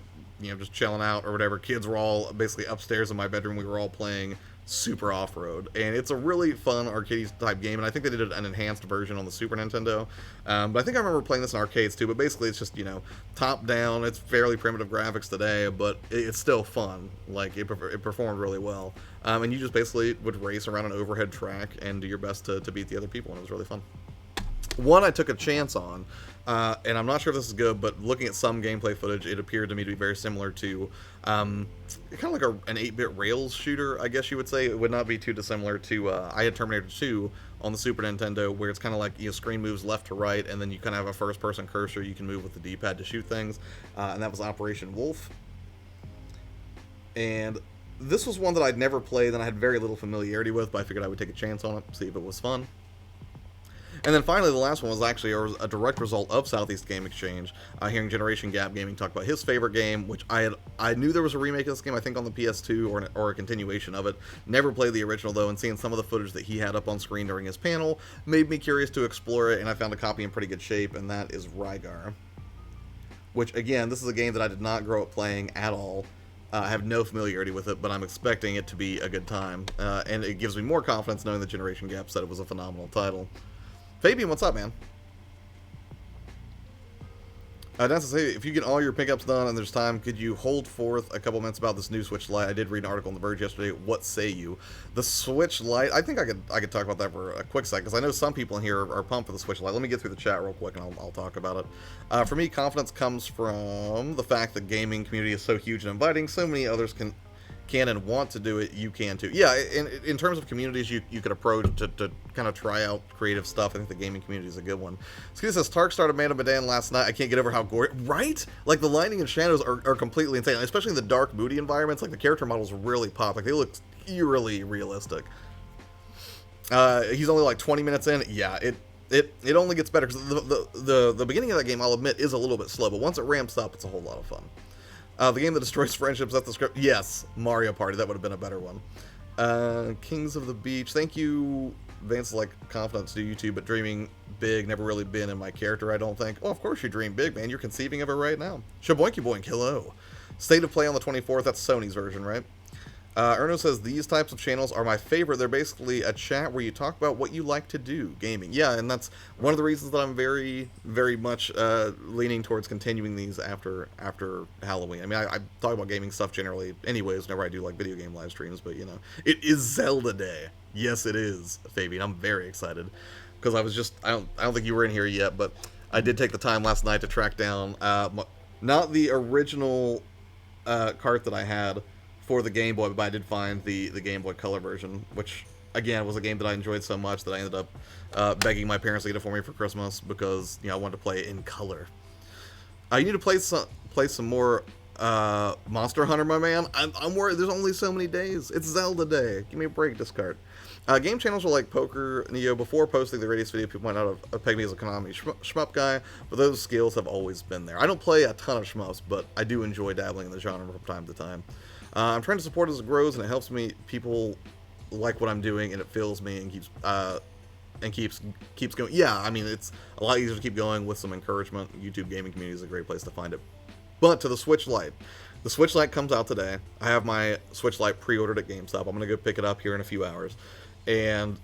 just chilling out or whatever, kids were all basically upstairs in my bedroom. We were all playing Super Off-Road, and it's a really fun arcade type game, and I think they did an enhanced version on the Super Nintendo, but I think I remember playing this in arcades too. But basically it's just, you know, top down. It's fairly primitive graphics today, but it's still fun. Like, it performed really well, and you just basically would race around an overhead track and do your best to beat the other people, and it was really fun. One I took a chance on, and I'm not sure if this is good, but looking at some gameplay footage, it appeared to me to be very similar to kind of like an 8-bit Rails shooter, I guess you would say. It would not be too dissimilar to, I had Terminator 2 on the Super Nintendo, where it's kind of like, you know, screen moves left to right, and then you kind of have a first-person cursor you can move with the D-pad to shoot things, and that was Operation Wolf. And this was one that I'd never played and I had very little familiarity with, but I figured I would take a chance on it, see if it was fun. And then finally, the last one was actually a direct result of Southeast Game Exchange. Hearing Generation Gap Gaming talk about his favorite game, which I knew there was a remake of this game, I think on the PS2 or a continuation of it. Never played the original though, and seeing some of the footage that he had up on screen during his panel made me curious to explore it, and I found a copy in pretty good shape, and that is Rygar. Which, again, this is a game that I did not grow up playing at all. I have no familiarity with it, but I'm expecting it to be a good time, and it gives me more confidence knowing that Generation Gap said it was a phenomenal title. Fabian, what's up, man? That's to say, if you get all your pickups done and there's time, could you hold forth a couple minutes about this new Switch Lite? I did read an article on The Verge yesterday. What say you? The Switch Lite, I think I could talk about that for a quick second, because I know some people in here are pumped for the Switch Lite. Let me get through the chat real quick, and I'll talk about it. For me, confidence comes from the fact that gaming community is so huge and inviting. So many others can and want to do it, you can too. Yeah, in terms of communities you could approach to kind of try out creative stuff. I think the gaming community is a good one. Excuse says, Tark started Man of Medan last night. I can't get over how gory, right? Like, the lighting and shadows are completely insane, especially in the dark, moody environments. Like, the character models really pop. Like, they look eerily realistic. He's only like 20 minutes in. Yeah, it only gets better, because the beginning of that game, I'll admit, is a little bit slow, but once it ramps up, it's a whole lot of fun. The game that destroys friendships, that's the script. Yes, Mario Party, that would have been a better one. Kings of the Beach, thank you. Vance, like, confidence to YouTube, but dreaming big, never really been in my character, I don't think. Oh, of course you dream big, man. You're conceiving of it right now. Shaboinky Boink, hello. State of Play on the 24th, that's Sony's version, right? Erno says, these types of channels are my favorite. They're basically a chat where you talk about what you like to do, gaming. Yeah, and that's one of the reasons that I'm very, very much leaning towards continuing these after Halloween. I mean, I talk about gaming stuff generally anyways whenever I do, like, video game live streams, but, you know, it is Zelda Day. Yes, it is, Fabian. I'm very excited, because I was just, I don't think you were in here yet, but I did take the time last night to track down, not the original cart that I had for the Game Boy, but I did find the Game Boy Color version, which, again, was a game that I enjoyed so much that I ended up begging my parents to get it for me for Christmas, because, you know, I wanted to play it in color. You need to play some more Monster Hunter, my man. I'm worried. There's only so many days. It's Zelda Day. Give me a break, discard. Game channels were like Poker Neo. Before posting the Radius video, people might not have pegged me as a Konami shmup guy, but those skills have always been there. I don't play a ton of shmups, but I do enjoy dabbling in the genre from time to time. I'm trying to support it as it grows, and it helps me. People like what I'm doing, and it fills me and keeps going. Yeah, I mean, it's a lot easier to keep going with some encouragement. YouTube gaming community is a great place to find it. But to the Switch Lite. The Switch Lite comes out today. I have my Switch Lite pre-ordered at GameStop. I'm going to go pick it up here in a few hours. And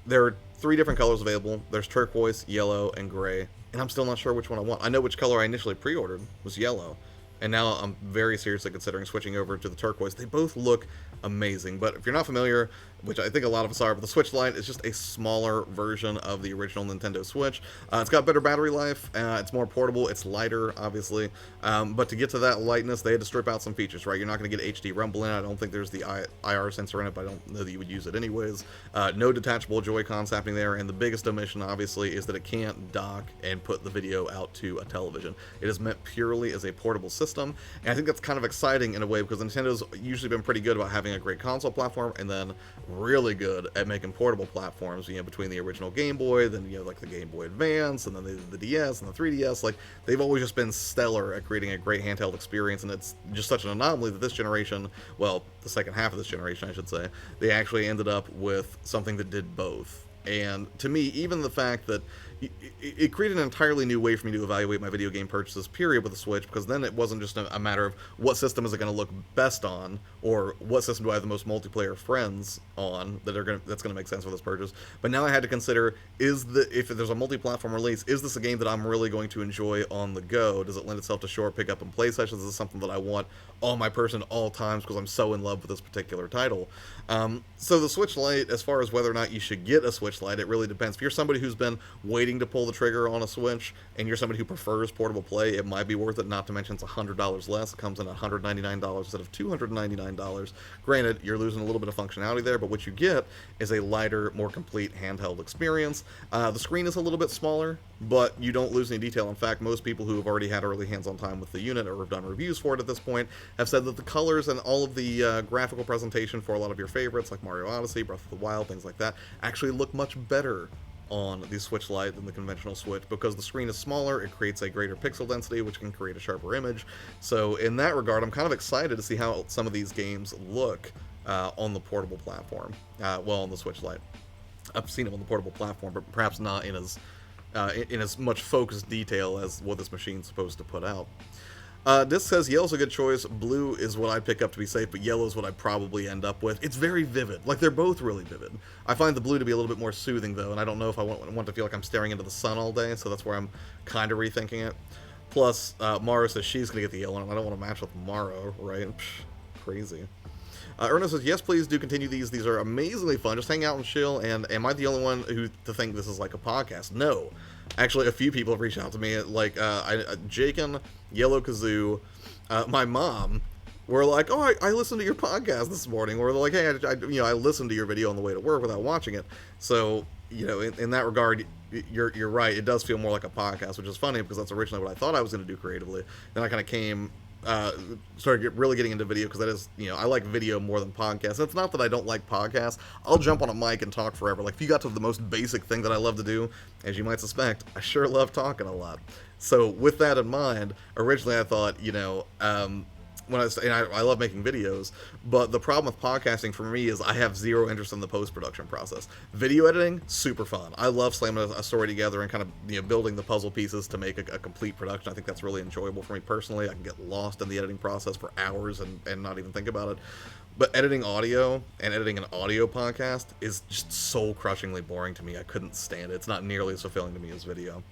there are 3 different colors available. There's turquoise, yellow, and gray. And I'm still not sure which one I want. I know which color I initially pre-ordered was yellow. And now I'm very seriously considering switching over to the turquoise. They both look amazing, but if you're not familiar, which I think a lot of us are, but the Switch Lite is just a smaller version of the original Nintendo Switch. It's got better battery life, it's more portable, it's lighter, obviously, but to get to that lightness, they had to strip out some features, right? You're not going to get HD rumble in it. I don't think there's the IR sensor in it, but I don't know that you would use it anyways. No detachable Joy-Cons happening there, and the biggest omission, obviously, is that it can't dock and put the video out to a television. It is meant purely as a portable system, and I think that's kind of exciting in a way, because Nintendo's usually been pretty good about having a great console platform, and then really good at making portable platforms, you know, between the original Game Boy, then, you know, like the Game Boy Advance, and then the DS and the 3DS. Like, they've always just been stellar at creating a great handheld experience, and it's just such an anomaly that this generation, well, the second half of this generation, I should say, they actually ended up with something that did both. And to me, even the fact that it created an entirely new way for me to evaluate my video game purchases, period, with the Switch, because then it wasn't just a matter of what system is it going to look best on, or what system do I have the most multiplayer friends on that's going to make sense for this purchase. But now I had to consider, if there's a multi-platform release, is this a game that I'm really going to enjoy on the go? Does it lend itself to short pick-up and play sessions? Is this something that I want on my person all times because I'm so in love with this particular title? So the Switch Lite, as far as whether or not you should get a Switch Lite, it really depends. If you're somebody who's been waiting to pull the trigger on a Switch, and you're somebody who prefers portable play, it might be worth it, not to mention it's $100 less. It comes in at $199 instead of $299. Granted, you're losing a little bit of functionality there, but what you get is a lighter, more complete handheld experience. The screen is a little bit smaller, but you don't lose any detail. In fact, most people who have already had early hands-on time with the unit or have done reviews for it at this point have said that the colors and all of the graphical presentation for a lot of your favorites, like Mario Odyssey, Breath of the Wild, things like that, actually look much better on the Switch Lite than the conventional Switch, because the screen is smaller. It creates a greater pixel density, which can create a sharper image. So in that regard, I'm kind of excited to see how some of these games look on the portable platform. Well, on the Switch Lite. I've seen them on the portable platform, but perhaps not in as much focused detail as what this machine's supposed to put out. This says yellow's a good choice. Blue is what I'd pick up to be safe, but yellow is what I'd probably end up with. It's very vivid. Like, they're both really vivid. I find the blue to be a little bit more soothing, though, and I don't know if I want to feel like I'm staring into the sun all day, so that's where I'm kind of rethinking it. Plus, Mara says she's going to get the yellow, and I don't want to match with Mara, right? Psh, crazy. Erno says, yes, please do continue these. These are amazingly fun. Just hang out and chill. And am I the only one who to think this is like a podcast? No. Actually, a few people have reached out to me. Like, Jaken, Yellow Kazoo, my mom, were like, oh, I listened to your podcast this morning. Or they're like, hey, I listened to your video on the way to work without watching it. So, in that regard, you're right. It does feel more like a podcast, which is funny because that's originally what I thought I was going to do creatively. Then I kind of started really getting into video because that is, I like video more than podcasts. And it's not that I don't like podcasts. I'll jump on a mic and talk forever. Like, if you got to the most basic thing that I love to do, as you might suspect, I sure love talking a lot. So with that in mind, originally I thought, I love making videos, but the problem with podcasting for me is I have zero interest in the post-production process. Video editing, super fun. I love slamming a story together and kind of building the puzzle pieces to make a complete production. I think that's really enjoyable for me personally. I can get lost in the editing process for hours and not even think about it. But editing audio and editing an audio podcast is just soul-crushingly boring to me. I couldn't stand it. It's not nearly as fulfilling to me as video.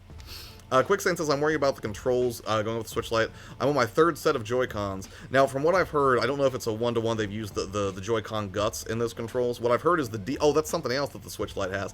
Quicksand says, I'm worried about the controls going with the Switch Lite. I'm on my third set of Joy-Cons. Now, from what I've heard, I don't know if it's a one-to-one. They've used the Joy-Con guts in those controls. What I've heard is that's something else that the Switch Lite has.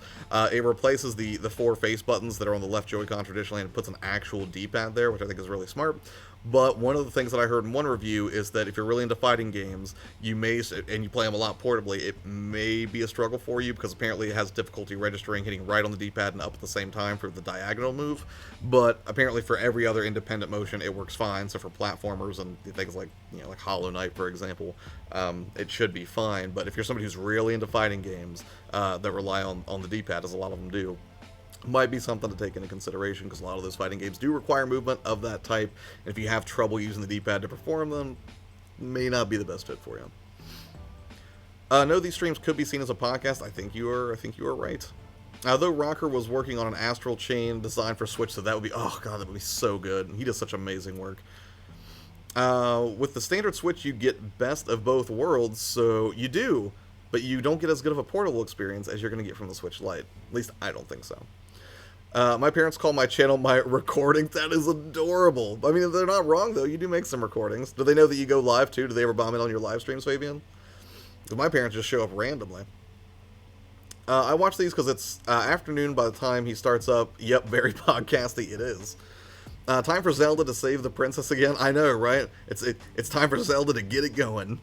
It replaces the 4 face buttons that are on the left Joy-Con traditionally and puts an actual D-pad there, which I think is really smart. But one of the things that I heard in one review is that if you're really into fighting games, and you play them a lot portably, it may be a struggle for you because apparently it has difficulty registering hitting right on the D-pad and up at the same time for the diagonal move. But apparently for every other independent motion, it works fine. So for platformers and things like like Hollow Knight, for example, it should be fine. But if you're somebody who's really into fighting games that rely on the D-pad, as a lot of them do, might be something to take into consideration because a lot of those fighting games do require movement of that type. And if you have trouble using the D-pad to perform them, may not be the best fit for you. No, these streams could be seen as a podcast. I think you are right. Though Rocker was working on an Astral Chain design for Switch, so that would be, oh god, that would be so good. He does such amazing work. With the standard Switch, you get best of both worlds, so you do, but you don't get as good of a portable experience as you're going to get from the Switch Lite. At least I don't think so. My parents call my channel my recording. That is adorable. I mean, they're not wrong, though. You do make some recordings. Do they know that you go live, too? Do they ever bomb it on your live streams, Fabian? My parents just show up randomly. I watch these because it's afternoon by the time he starts up. Yep, very podcasty it is. Time for Zelda to save the princess again. I know, right? It's time for Zelda to get it going.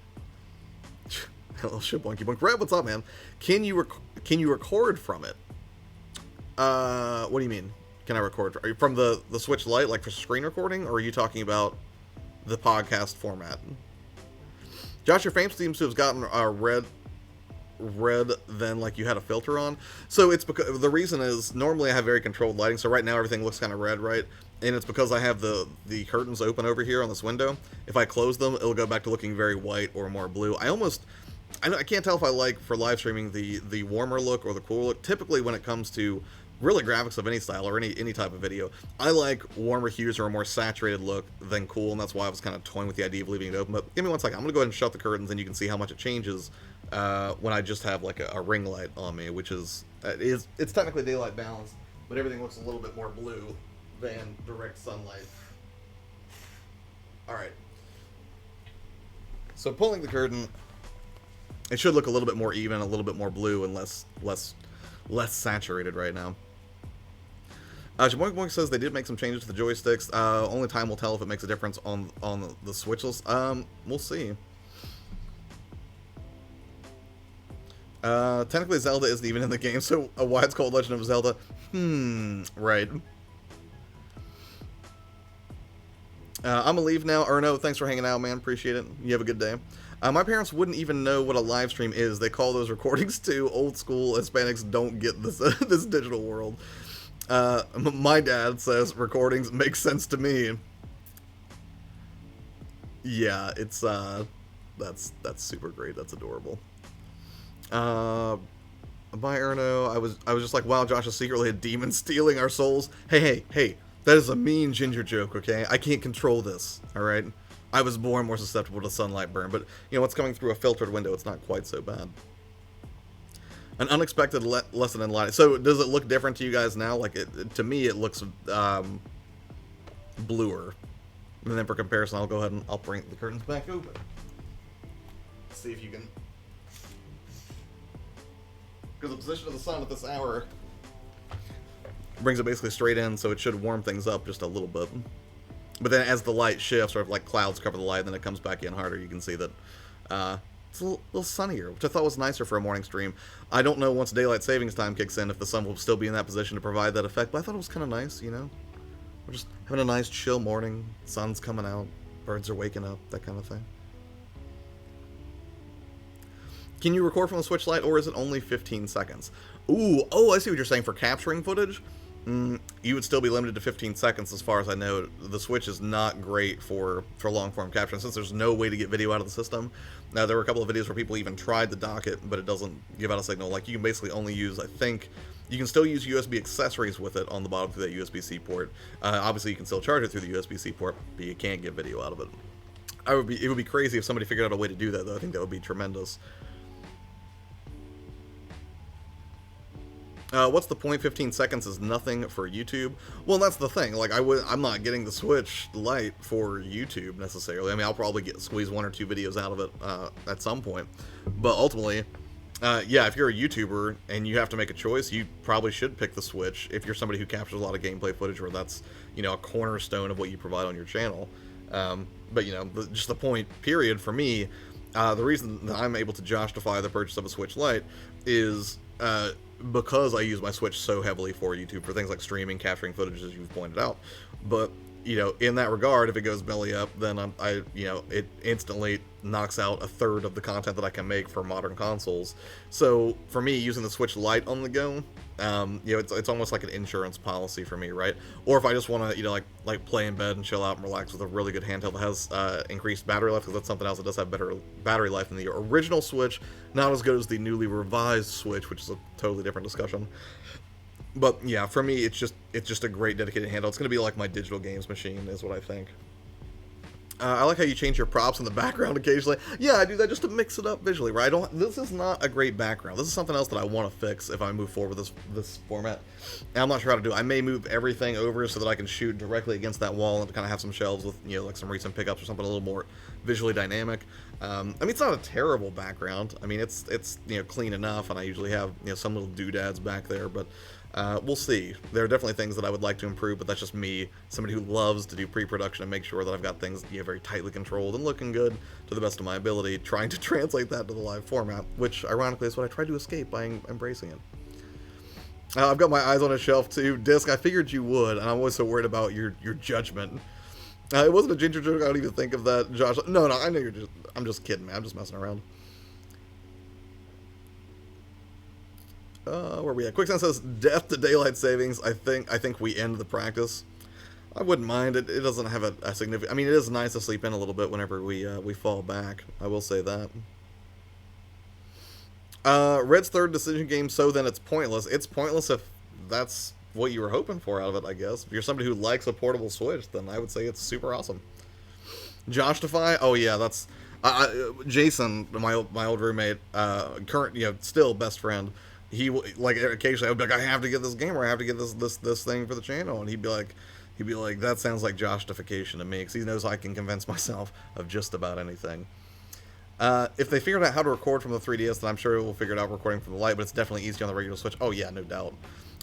Hello, shit, Boinky Boink. Red, what's up, man? Can you record from it? What do you mean? Can I record from the Switch Lite, like for screen recording, or are you talking about the podcast format? Josh, your fame seems to have gotten red than like you had a filter on. So it's because the reason is normally I have very controlled lighting. So right now everything looks kind of red, right? And it's because I have the curtains open over here on this window. If I close them, it'll go back to looking very white or more blue. I can't tell if I like for live streaming the warmer look or the cooler look. Typically when it comes to really graphics of any style or any type of video, I like warmer hues or a more saturated look than cool, and that's why I was kind of toying with the idea of leaving it open. But give me 1 second. I'm going to go ahead and shut the curtains, and you can see how much it changes when I just have like a ring light on me, which is it's technically daylight balanced, but everything looks a little bit more blue than direct sunlight. Alright. So pulling the curtain, it should look a little bit more even, a little bit more blue, and less saturated right now. Jamoink Boink says they did make some changes to the joysticks. Only time will tell if it makes a difference on the Switches. We'll see. Technically Zelda isn't even in the game, so why it's called Legend of Zelda? Right. I'm gonna leave now. Erno, thanks for hanging out, man. Appreciate it. You have a good day. My parents wouldn't even know what a live stream is. They call those recordings too. Old school Hispanics don't get this this digital world. My dad says recordings make sense to me. Yeah, it's that's super great. That's adorable. Bye, Erno. I was just like, wow, Josh is secretly a demon stealing our souls. Hey. That is a mean ginger joke, okay? I can't control this, alright? I was born more susceptible to sunlight burn, but, it's coming through a filtered window. It's not quite so bad. An unexpected lesson in lighting. So, does it look different to you guys now? Like, to me, it looks, bluer. And then for comparison, I'll go ahead and I'll bring the curtains back open. Let's see if you can... Because the position of the sun at this hour brings it basically straight in, so it should warm things up just a little bit. But then as the light shifts, or if like clouds cover the light, then it comes back in harder, you can see that it's a little sunnier, which I thought was nicer for a morning stream. I don't know once daylight savings time kicks in if the sun will still be in that position to provide that effect, but I thought it was kind of nice, you know? We're just having a nice chill morning, sun's coming out, birds are waking up, that kind of thing. Can you record from the Switch Lite, or is it only 15 seconds? Ooh, oh, I see what you're saying. For capturing footage, you would still be limited to 15 seconds as far as I know. The Switch is not great for long-form capture, since there's no way to get video out of the system. Now, there were a couple of videos where people even tried to dock it, but it doesn't give out a signal. Like, you can basically only use, I think, you can still use USB accessories with it on the bottom through that USB-C port. Obviously, you can still charge it through the USB-C port, but you can't get video out of it. It would be crazy if somebody figured out a way to do that, though. I think that would be tremendous. What's the point? 15 seconds is nothing for YouTube. Well, that's the thing. Like, I'm not getting the Switch Lite for YouTube necessarily. I mean, I'll probably squeeze 1 or 2 videos out of it at some point. But ultimately, yeah, if you're a YouTuber and you have to make a choice, you probably should pick the Switch if you're somebody who captures a lot of gameplay footage, where that's, you know, a cornerstone of what you provide on your channel. But, you know, just the point, period, for me, the reason that I'm able to justify the purchase of a Switch Lite is because I use my Switch so heavily for YouTube, for things like streaming, capturing footage, as you've pointed out. But, you know, in that regard, if it goes belly up, then you know, it instantly knocks out a third of the content that I can make for modern consoles. So for me, using the Switch Lite on the go, you know, it's almost like an insurance policy for me, right? Or if I just want to, you know, like play in bed and chill out and relax with a really good handheld that has increased battery life, because that's something else that does have better battery life than the original Switch. Not as good as the newly revised Switch, which is a totally different discussion. But yeah, for me, it's just a great dedicated handheld. It's going to be like my digital games machine, is what I think. I like how you change your props in the background occasionally. Yeah, I do that just to mix it up visually, right? This is not a great background. This is something else that I want to fix if I move forward with this format. And I'm not sure how to do it. I may move everything over so that I can shoot directly against that wall and kind of have some shelves with, you know, like some recent pickups or something a little more visually dynamic. I mean, it's not a terrible background. I mean, it's you know, clean enough, and I usually have, you know, some little doodads back there, but we'll see. There are definitely things that I would like to improve, but that's just me, somebody who loves to do pre-production and make sure that I've got things, you know, very tightly controlled and looking good to the best of my ability, trying to translate that to the live format, which ironically is what I tried to escape by embracing it. I've got my eyes on a shelf too. Disc, I figured you would, and I'm always so worried about your judgment. It wasn't a ginger joke. I don't even think of that, Josh. No, I know I'm just kidding, man. I'm just messing around. Where are we at? Quicksand says, death to daylight savings. I think we end the practice. I wouldn't mind. It doesn't have a significant... I mean, it is nice to sleep in a little bit whenever we fall back. I will say that. Red's third decision game, so then it's pointless. It's pointless if that's what you were hoping for out of it, I guess. If you're somebody who likes a portable Switch, then I would say it's super awesome. Joshtify? Oh, yeah, that's... Jason, my old roommate, current, you know, still best friend, he, like, occasionally I would be like, I have to get this game, or I have to get this thing for the channel, and he'd be like, that sounds like Joshification to me, because he knows I can convince myself of just about anything. If they figured out how to record from the 3DS, then I'm sure we'll figure it out recording from the Lite, but it's definitely easier on the regular Switch. Oh yeah, no doubt.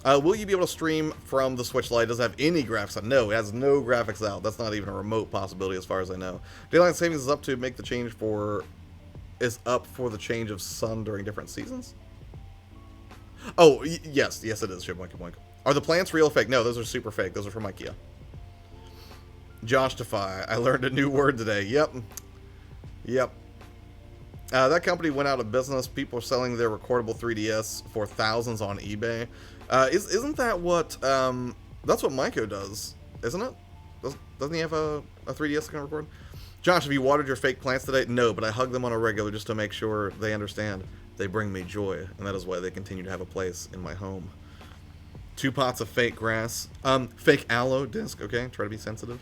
Will you be able to stream from the Switch Lite? Does it have any graphics out? No, it has no graphics out. That's not even a remote possibility as far as I know. Daylight savings is up to make the change for... is up for the change of sun during different seasons? Oh, yes it is, Shibboink. Are the plants real or fake? No, those are super fake. Those are from IKEA. Joshtify. I learned a new word today. Yep. That company went out of business. People are selling their recordable 3DS for thousands on eBay. Isn't that what, that's what Maiko does, isn't it? Doesn't he have a 3DS that can record? Josh, have you watered your fake plants today? No, but I hug them on a regular just to make sure they understand they bring me joy, and that is why they continue to have a place in my home. 2 pots of fake grass. Fake aloe disc, okay? Try to be sensitive.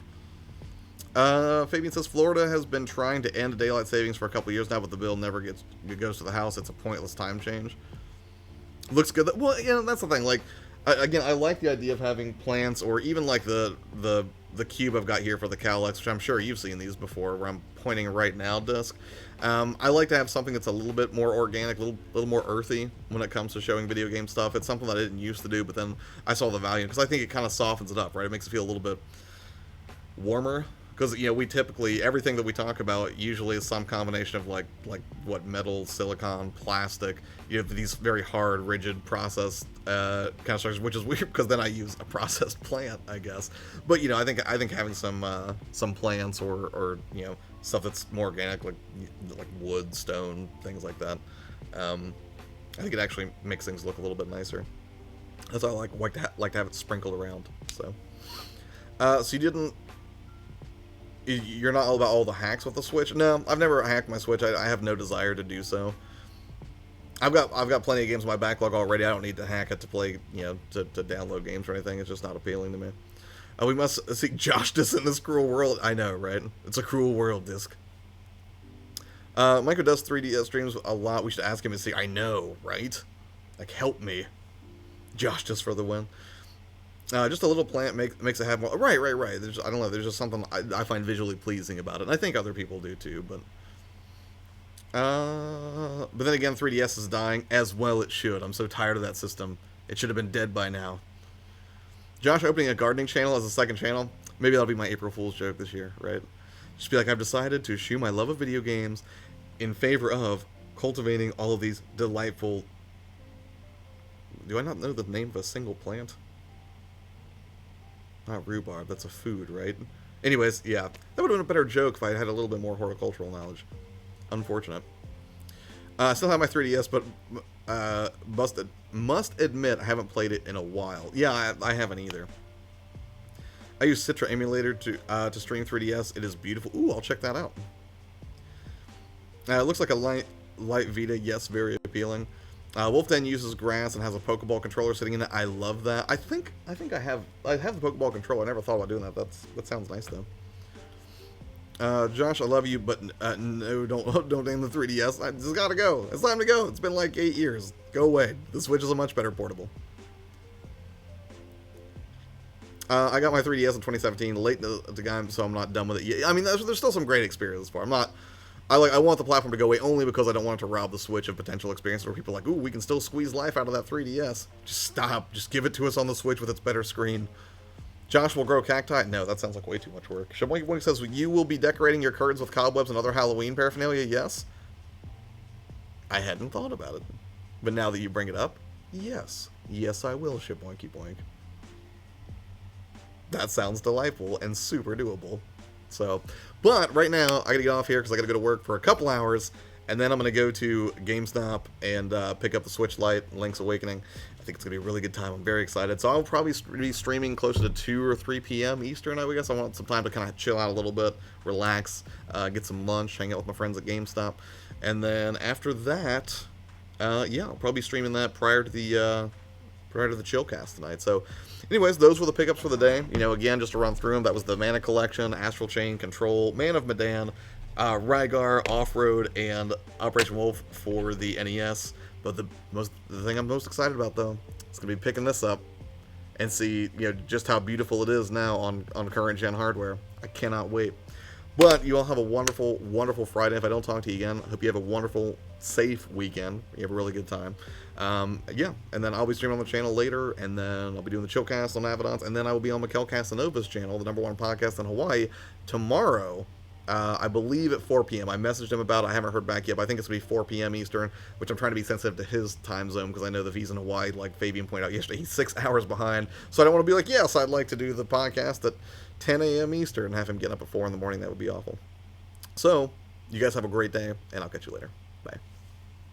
Fabian says, Florida has been trying to end daylight savings for a couple years now, but the bill never goes to the House. It's a pointless time change. Looks good. Well, you know, that's the thing. Like, again, I like the idea of having plants, or even like the the cube I've got here for the Cowlex, which I'm sure you've seen these before, where I'm pointing right now disc. I like to have something that's a little bit more organic, a little more earthy when it comes to showing video game stuff. It's something that I didn't used to do, but then I saw the value, because I think it kind of softens it up, right? It makes it feel a little bit warmer. Because, you know, we typically, everything that we talk about usually is some combination of, like what, metal, silicon, plastic, you have these very hard, rigid, processed kind of structures, which is weird, because then I use a processed plant, I guess. But, you know, I think having some plants or, you know, stuff that's more organic, like wood, stone, things like that, I think it actually makes things look a little bit nicer. That's why I like to have it sprinkled around, so. So you're not all about all the hacks with the Switch? No, I've never hacked my Switch. I have no desire to do so. I've got plenty of games in my backlog already. I don't need to hack it to play, you know, to download games or anything. It's just not appealing to me. We must seek justice in this cruel world. I know, right? It's a cruel world, Disc. Micro does 3DS streams a lot. We should ask him and see. I know, right? Like, help me. Justice for the win. Just a little plant makes it have more... Right. I don't know, there's just something I find visually pleasing about it. And I think other people do too, but then again, 3DS is dying, as well it should. I'm so tired of that system. It should have been dead by now. Josh opening a gardening channel as a second channel. Maybe that'll be my April Fool's joke this year, right? Just be like, I've decided to eschew my love of video games in favor of cultivating all of these delightful... Do I not know the name of a single plant? Not rhubarb, that's a food, right? Anyways, yeah. That would have been a better joke if I had a little bit more horticultural knowledge. Unfortunate. I still have my 3DS, but must admit I haven't played it in a while. Yeah, I haven't either. I use Citra Emulator to stream 3DS. It is beautiful. Ooh, I'll check that out. It looks like a light Vita. Yes, very appealing. Wolf Den uses grass and has a Pokeball controller sitting in it. I love that. I think I have the Pokeball controller. I never thought about doing that. That sounds nice though. Josh, I love you, but no, don't name the 3DS. I just gotta go. It's time to go. It's been like 8 years. Go away. The Switch is a much better portable. I got my 3DS in 2017, late to the game, so I'm not done with it yet. I mean, there's still some great experiences for it. I want the platform to go away only because I don't want it to rob the Switch of potential experiences where people are like, ooh, we can still squeeze life out of that 3DS. Just stop. Just give it to us on the Switch with its better screen. Josh will grow cacti? No, that sounds like way too much work. Shaboy says, you will be decorating your curtains with cobwebs and other Halloween paraphernalia? Yes. I hadn't thought about it. But now that you bring it up, yes. Yes, I will, Shaboinky Boink. That sounds delightful and super doable. So, but right now, I gotta get off here because I gotta go to work for a couple hours, and then I'm gonna go to GameStop and pick up the Switch Lite, Link's Awakening. I think it's gonna be a really good time. I'm very excited. So I'll probably be streaming closer to 2 or 3 p.m. Eastern, I guess. I want some time to kind of chill out a little bit, relax, get some lunch, hang out with my friends at GameStop, and then after that, yeah, I'll probably be streaming that prior to the Chillcast tonight. So anyways, those were the pickups for the day. You know, again, just to run through them, that was the Mana Collection, Astral Chain, Control, Man of Medan, Rygar, Off-Road, and Operation Wolf for the NES. But the thing I'm most excited about, though, is going to be picking this up and see, you know, just how beautiful it is now on current gen hardware. I cannot wait. But you all have a wonderful, wonderful Friday. If I don't talk to you again, I hope you have a wonderful, safe weekend. You have a really good time. Yeah, and then I'll be streaming on the channel later, and then I'll be doing the Chillcast on Abaddon's, and then I will be on Mikkel Casanova's channel, the #1 podcast in Hawaii, tomorrow, I believe at 4 p.m. I messaged him about it. I haven't heard back yet, but I think it's going to be 4 p.m. Eastern, which I'm trying to be sensitive to his time zone, because I know that if he's in Hawaii, like Fabian pointed out yesterday, he's 6 hours behind. So I don't want to be like, yes, I'd like to do the podcast at 10 a.m. Eastern and have him get up at 4 in the morning. That would be awful. So, you guys have a great day, and I'll catch you later. Bye.